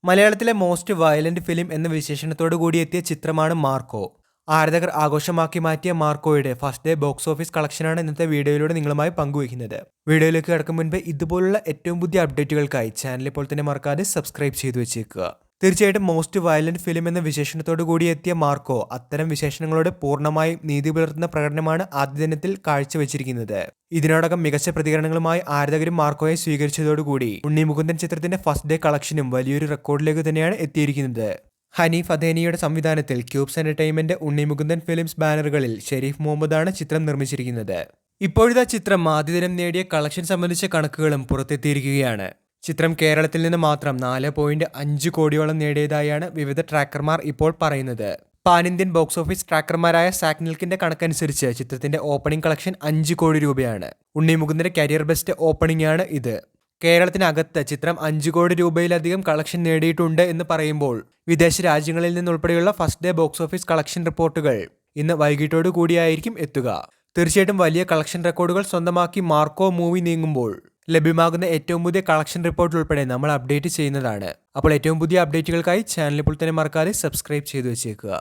മലയാളത്തിലെ most violent film എന്ന വിശേഷണത്തോടു കൂടി എത്തിയ ചിത്രമാണ് മാർക്കോ. ആരാധകർ ആഘോഷമാക്കി മാറ്റിയ മാർക്കോയുടെ ഫസ്റ്റ് ഡേ ബോക്സ് ഓഫീസ് കളക്ഷനാണ് ഇന്നത്തെ വീഡിയോയിലൂടെ നിങ്ങളുമായി പങ്കുവയ്ക്കുന്നത്. വീഡിയോയിലേക്ക് കടക്കും മുൻപ് ഇതുപോലുള്ള ഏറ്റവും പുതിയ അപ്ഡേറ്റുകൾക്കായി ചാനൽ ഇപ്പോൾ തന്നെ മറക്കാതെ സബ്സ്ക്രൈബ് ചെയ്തു വെച്ചേക്കുക. തീർച്ചയായിട്ടും മോസ്റ്റ് വയലന്റ് ഫിലിം എന്ന വിശേഷണത്തോടു കൂടി എത്തിയ മാർക്കോ അത്തരം വിശേഷണങ്ങളോട് പൂർണ്ണമായും നീതി പുലർത്തുന്ന പ്രകടനമാണ് ആദ്യ ദിനത്തിൽ കാഴ്ചവെച്ചിരിക്കുന്നത്. ഇതിനോടകം മികച്ച പ്രതികരണങ്ങളുമായി ആരാധകരും മാർക്കോയെ സ്വീകരിച്ചതോടുകൂടി ഉണ്ണി മുകുന്ദൻ ചിത്രത്തിന്റെ ഫസ്റ്റ് ഡേ കളക്ഷനും വലിയൊരു റെക്കോർഡിലേക്ക് തന്നെയാണ് എത്തിയിരിക്കുന്നത്. ഹനീഫ് അദേനിയുടെ സംവിധാനത്തിൽ cubes entertainment Unni Mukundan films ബാനറുകളിൽ Sharif മുഹമ്മദാണ് ചിത്രം നിർമ്മിച്ചിരിക്കുന്നത്. ഇപ്പോഴത്തെ ചിത്രം ആദ്യ ദിനം നേടിയ കളക്ഷൻ സംബന്ധിച്ച കണക്കുകളും പുറത്തെത്തിയിരിക്കുകയാണ്. ചിത്രം കേരളത്തിൽ നിന്ന് മാത്രം 4.5 കോടിയോളം നേടിയതായാണ് വിവിധ ട്രാക്കർമാർ ഇപ്പോൾ പറയുന്നത്. പാൻ ഇന്ത്യൻ ബോക്സ് ഓഫീസ് ട്രാക്കർമാരായ സാക്നിൽക്കിന്റെ കണക്കനുസരിച്ച് ചിത്രത്തിന്റെ ഓപ്പണിംഗ് കളക്ഷൻ 5 കോടി രൂപയാണ്. ഉണ്ണി മുകുന്ദന്റെ കരിയർ ബെസ്റ്റ് ഓപ്പണിംഗ് ആണ് ഇത്. കേരളത്തിനകത്ത് ചിത്രം 5 കോടി രൂപയിലധികം കളക്ഷൻ നേടിയിട്ടുണ്ട് എന്ന് പറയുമ്പോൾ വിദേശ രാജ്യങ്ങളിൽ നിന്നുൾപ്പെടെയുള്ള first day box office collection റിപ്പോർട്ടുകൾ ഇന്ന് വൈകിട്ടോടു കൂടിയായിരിക്കും എത്തുക. തീർച്ചയായിട്ടും വലിയ കളക്ഷൻ റെക്കോർഡുകൾ സ്വന്തമാക്കി മാർക്കോ മൂവി നീങ്ങുമ്പോൾ ലഭ്യമാകുന്ന ഏറ്റവും പുതിയ കളക്ഷൻ റിപ്പോർട്ട് ഉൾപ്പെടെ നമ്മൾ അപ്ഡേറ്റ് ചെയ്യുന്നതാണ്. അപ്പോൾ ഏറ്റവും പുതിയ അപ്ഡേറ്റുകൾക്കായി ചാനൽ ഇപ്പോൾ തന്നെ മറക്കാതെ സബ്സ്ക്രൈബ് ചെയ്തു വെച്ചേക്കുക.